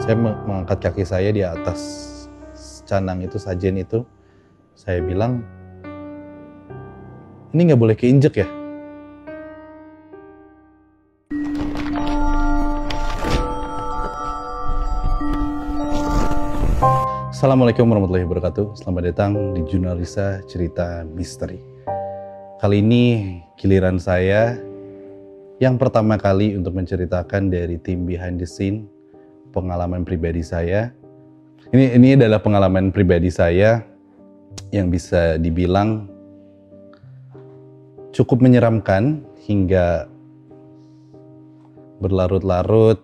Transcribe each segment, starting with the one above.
Saya mengangkat kaki saya di atas canang itu, sajen itu. Saya bilang, ini nggak boleh keinjek ya? Assalamualaikum warahmatullahi wabarakatuh. Selamat datang di Jurnalisa Cerita Misteri. Kali ini giliran saya yang pertama kali untuk menceritakan dari tim behind the scene pengalaman pribadi saya. Ini adalah pengalaman pribadi saya yang bisa dibilang cukup menyeramkan hingga berlarut-larut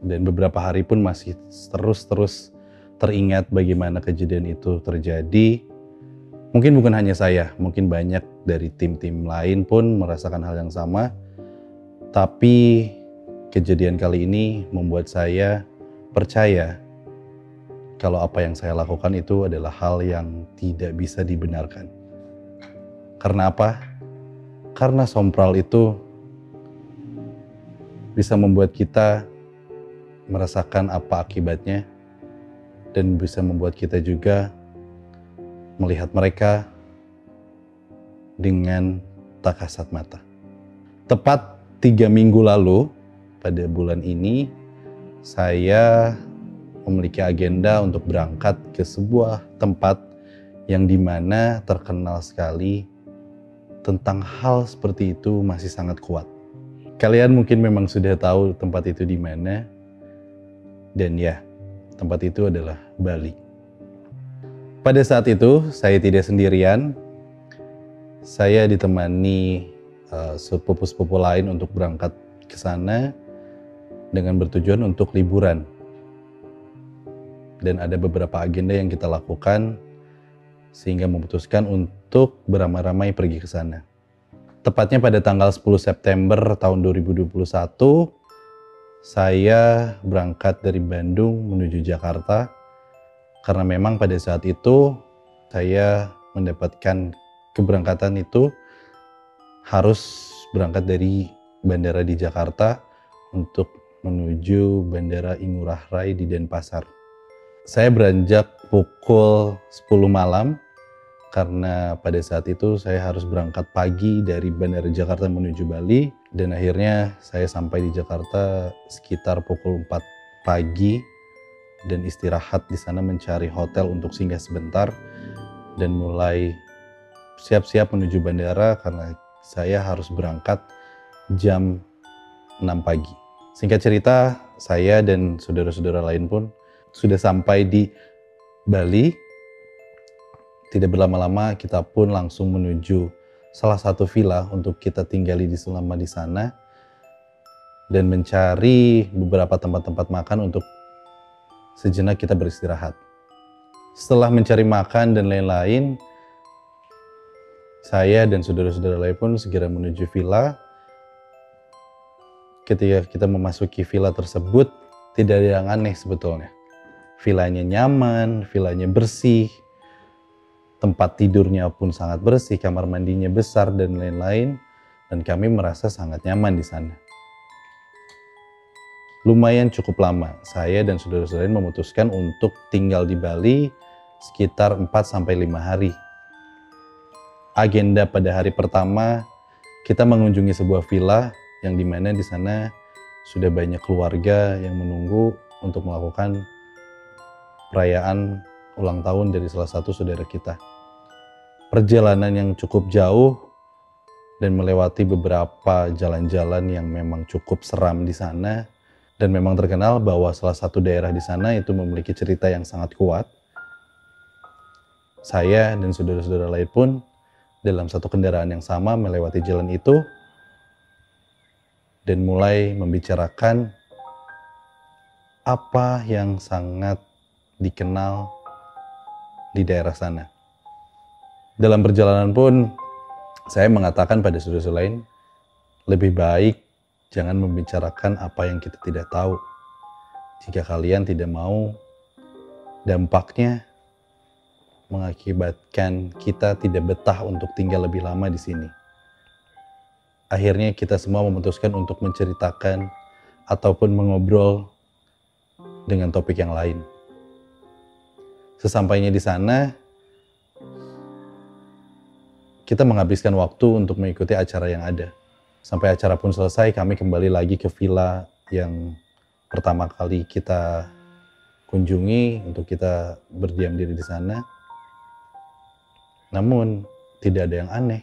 dan beberapa hari pun masih terus teringat bagaimana kejadian itu terjadi. Mungkin bukan hanya saya, mungkin banyak dari tim-tim lain pun merasakan hal yang sama. Tapi kejadian kali ini membuat saya percaya kalau apa yang saya lakukan itu adalah hal yang tidak bisa dibenarkan. Karena apa? Karena sompral itu bisa membuat kita merasakan apa akibatnya dan bisa membuat kita juga melihat mereka dengan tak kasat mata. Tepat 3 minggu lalu, pada bulan ini, saya memiliki agenda untuk berangkat ke sebuah tempat yang dimana terkenal sekali tentang hal seperti itu masih sangat kuat. Kalian mungkin memang sudah tahu tempat itu di mana, dan ya, tempat itu adalah Bali. Pada saat itu, saya tidak sendirian. Saya ditemani sepupu-sepupu lain untuk berangkat ke sana dengan bertujuan untuk liburan. Dan ada beberapa agenda yang kita lakukan sehingga memutuskan untuk beramai-ramai pergi ke sana. Tepatnya pada tanggal 10 September tahun 2021, saya berangkat dari Bandung menuju Jakarta karena memang pada saat itu saya mendapatkan keberangkatan itu harus berangkat dari bandara di Jakarta untuk menuju Bandara I Ngurah Rai di Denpasar. Saya beranjak pukul 10 malam karena pada saat itu saya harus berangkat pagi dari Bandara Jakarta menuju Bali, dan akhirnya saya sampai di Jakarta sekitar pukul 4 pagi dan istirahat di sana mencari hotel untuk singgah sebentar dan mulai siap-siap menuju bandara karena saya harus berangkat jam 6 pagi. Singkat cerita, saya dan saudara-saudara lain pun sudah sampai di Bali. Tidak berlama-lama kita pun langsung menuju salah satu villa untuk kita tinggali selama di sana dan mencari beberapa tempat-tempat makan untuk sejenak kita beristirahat. Setelah mencari makan dan lain-lain, saya dan saudara-saudara lain pun segera menuju villa. Ketika kita memasuki villa tersebut, tidak ada yang aneh sebetulnya. Villanya nyaman, villanya bersih, tempat tidurnya pun sangat bersih, kamar mandinya besar dan lain-lain, dan kami merasa sangat nyaman di sana. Lumayan cukup lama, saya dan saudara-saudara lain memutuskan untuk tinggal di Bali sekitar 4-5 hari. Agenda pada hari pertama, kita mengunjungi sebuah villa yang dimana di sana sudah banyak keluarga yang menunggu untuk melakukan perayaan ulang tahun dari salah satu saudara kita. Perjalanan yang cukup jauh dan melewati beberapa jalan-jalan yang memang cukup seram di sana, dan memang terkenal bahwa salah satu daerah di sana itu memiliki cerita yang sangat kuat. Saya dan saudara-saudara lain pun dalam satu kendaraan yang sama melewati jalan itu dan mulai membicarakan apa yang sangat dikenal di daerah sana. Dalam perjalanan pun saya mengatakan pada saudara-saudara lain, lebih baik jangan membicarakan apa yang kita tidak tahu. Jika kalian tidak mau, dampaknya mengakibatkan kita tidak betah untuk tinggal lebih lama di sini. Akhirnya kita semua memutuskan untuk menceritakan ataupun mengobrol dengan topik yang lain. Sesampainya di sana, kita menghabiskan waktu untuk mengikuti acara yang ada. Sampai acara pun selesai, kami kembali lagi ke villa yang pertama kali kita kunjungi untuk kita berdiam diri di sana. Namun, tidak ada yang aneh.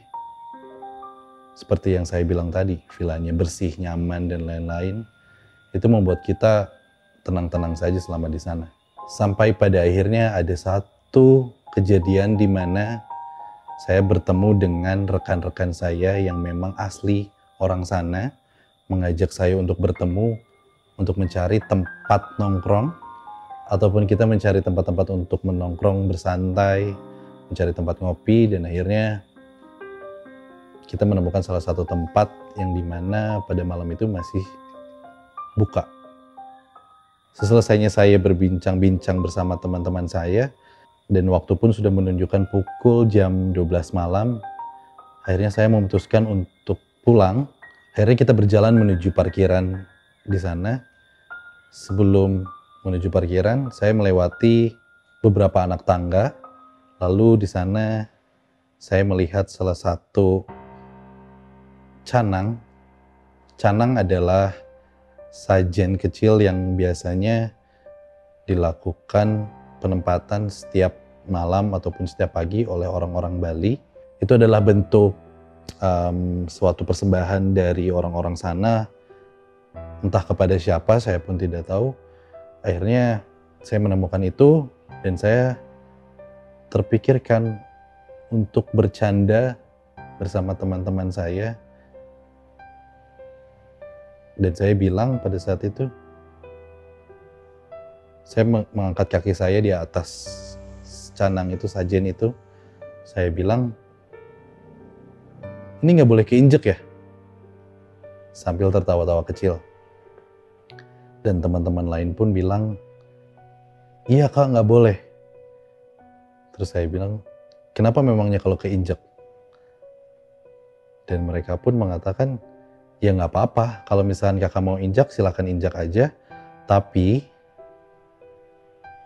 Seperti yang saya bilang tadi, villanya bersih, nyaman, dan lain-lain. Itu membuat kita tenang-tenang saja selama di sana. Sampai pada akhirnya ada satu kejadian di mana saya bertemu dengan rekan-rekan saya yang memang asli orang sana, mengajak saya untuk bertemu, untuk mencari tempat nongkrong, ataupun kita mencari tempat-tempat untuk menongkrong bersantai, mencari tempat ngopi, dan akhirnya kita menemukan salah satu tempat yang dimana pada malam itu masih buka. Seselesainya saya berbincang-bincang bersama teman-teman saya, dan waktu pun sudah menunjukkan pukul jam 12 malam, akhirnya saya memutuskan untuk pulang. Akhirnya kita berjalan menuju parkiran di sana. Sebelum menuju parkiran, saya melewati beberapa anak tangga. Lalu di sana saya melihat salah satu canang. Canang adalah sajen kecil yang biasanya dilakukan penempatan setiap malam ataupun setiap pagi oleh orang-orang Bali. Itu adalah bentuk suatu persembahan dari orang-orang sana, entah kepada siapa, saya pun tidak tahu. Akhirnya saya menemukan itu dan saya terpikirkan untuk bercanda bersama teman-teman saya. Dan saya bilang pada saat itu, saya mengangkat kaki saya di atas canang itu, sajen itu. Saya bilang, ini nggak boleh keinjek ya? Sambil tertawa-tawa kecil. Dan teman-teman lain pun bilang, iya kak, nggak boleh. Terus saya bilang, kenapa memangnya kalau keinjek? Dan mereka pun mengatakan, ya nggak apa-apa, kalau misalkan kakak mau injak silakan injak aja, tapi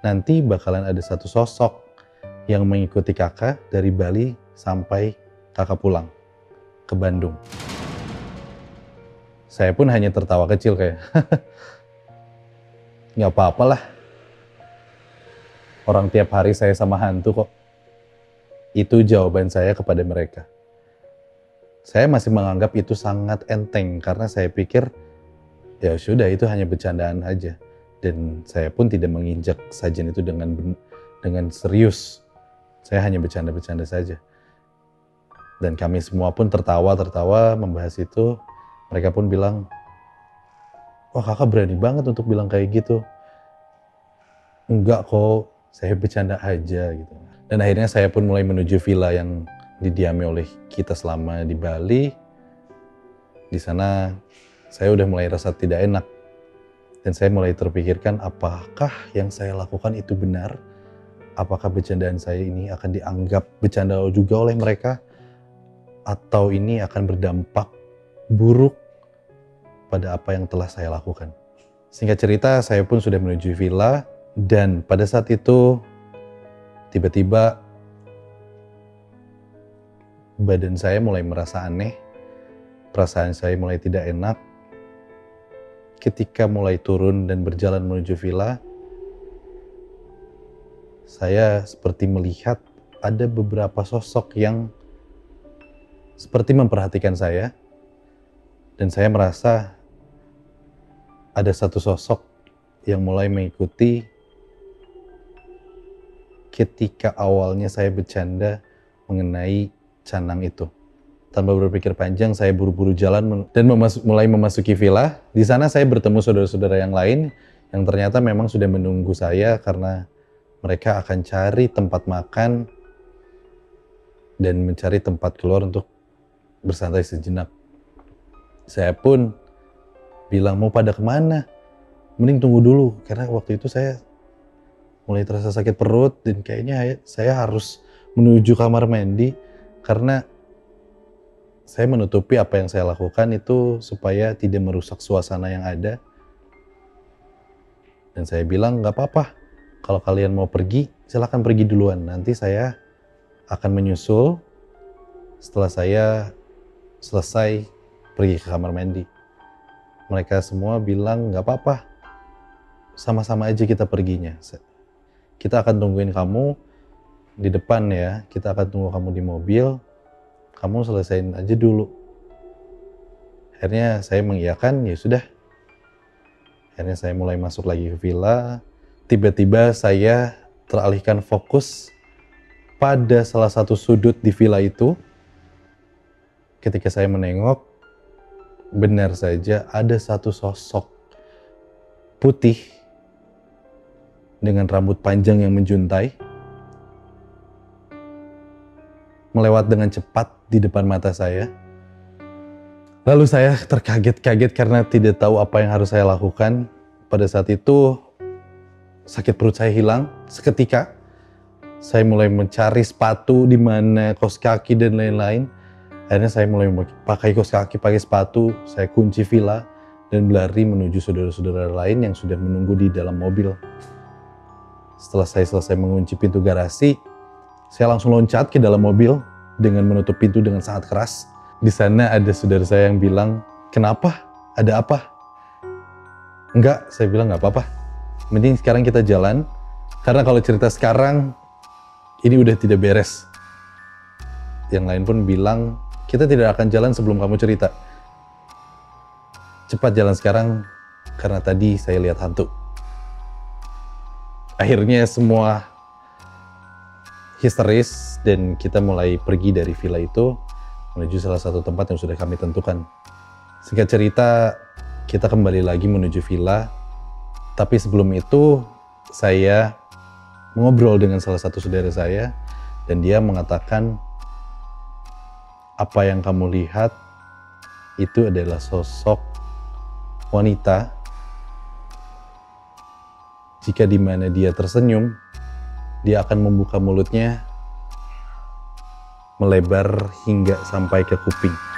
nanti bakalan ada satu sosok yang mengikuti kakak dari Bali sampai kakak pulang ke Bandung. Saya pun hanya tertawa kecil kayak, nggak apa-apa lah, orang tiap hari saya sama hantu kok. Itu jawaban saya kepada mereka. Saya masih menganggap itu sangat enteng karena saya pikir ya sudah itu hanya bercandaan aja, dan saya pun tidak menginjak sajen itu dengan serius. Saya hanya bercanda-bercanda saja. Dan kami semua pun tertawa membahas itu. Mereka pun bilang, wah kakak berani banget untuk bilang kayak gitu. Enggak kok, saya bercanda aja gitu. Dan akhirnya saya pun mulai menuju villa yang didiami oleh kita selama di Bali. Di sana saya udah mulai rasa tidak enak. Dan saya mulai terpikirkan apakah yang saya lakukan itu benar? Apakah bercandaan saya ini akan dianggap bercanda juga oleh mereka? Atau ini akan berdampak buruk pada apa yang telah saya lakukan? Singkat cerita, saya pun sudah menuju villa. Dan pada saat itu tiba-tiba badan saya mulai merasa aneh, perasaan saya mulai tidak enak. Ketika mulai turun dan berjalan menuju villa, saya seperti melihat ada beberapa sosok yang seperti memperhatikan saya. Dan saya merasa ada satu sosok yang mulai mengikuti ketika awalnya saya bercanda mengenai canang itu. Tanpa berpikir panjang, saya buru-buru jalan dan mulai memasuki villa. Di sana saya bertemu saudara-saudara yang lain yang ternyata memang sudah menunggu saya karena mereka akan cari tempat makan dan mencari tempat keluar untuk bersantai sejenak. Saya pun bilang, mau pada kemana? Mending tunggu dulu, karena waktu itu saya mulai terasa sakit perut dan kayaknya saya harus menuju kamar mandi karena saya menutupi apa yang saya lakukan itu supaya tidak merusak suasana yang ada. Dan saya bilang, nggak apa-apa, kalau kalian mau pergi, silahkan pergi duluan. Nanti saya akan menyusul setelah saya selesai pergi ke kamar mandi. Mereka semua bilang, nggak apa-apa, sama-sama aja kita perginya. Kita akan tungguin kamu di depan ya, kita akan tunggu kamu di mobil, kamu selesain aja dulu. Akhirnya saya mengiyakan, ya sudah. Akhirnya saya mulai masuk lagi ke villa. Tiba-tiba saya teralihkan fokus pada salah satu sudut di villa itu. Ketika saya menengok, benar saja ada satu sosok putih dengan rambut panjang yang menjuntai melewat dengan cepat di depan mata saya. Lalu saya terkaget-kaget karena tidak tahu apa yang harus saya lakukan. Pada saat itu sakit perut saya hilang seketika. Saya mulai mencari sepatu di mana, kaos kaki dan lain-lain. Akhirnya saya mulai pakai kaos kaki, pakai sepatu. Saya kunci villa dan berlari menuju saudara-saudara lain yang sudah menunggu di dalam mobil. Setelah saya selesai mengunci pintu garasi, saya langsung loncat ke dalam mobil dengan menutup pintu dengan sangat keras. Di sana ada saudara saya yang bilang, "Kenapa? Ada apa?" "Enggak," saya bilang, "nggak apa-apa. Mending sekarang kita jalan. Karena kalau cerita sekarang, ini udah tidak beres." Yang lain pun bilang, "Kita tidak akan jalan sebelum kamu cerita. Cepat jalan sekarang, karena tadi saya lihat hantu." Akhirnya semua histeris dan kita mulai pergi dari villa itu menuju salah satu tempat yang sudah kami tentukan. Singkat cerita, kita kembali lagi menuju villa. Tapi sebelum itu, saya mengobrol dengan salah satu saudara saya dan dia mengatakan, "Apa yang kamu lihat itu adalah sosok wanita. Jika di mana dia tersenyum, dia akan membuka mulutnya melebar hingga sampai ke kuping."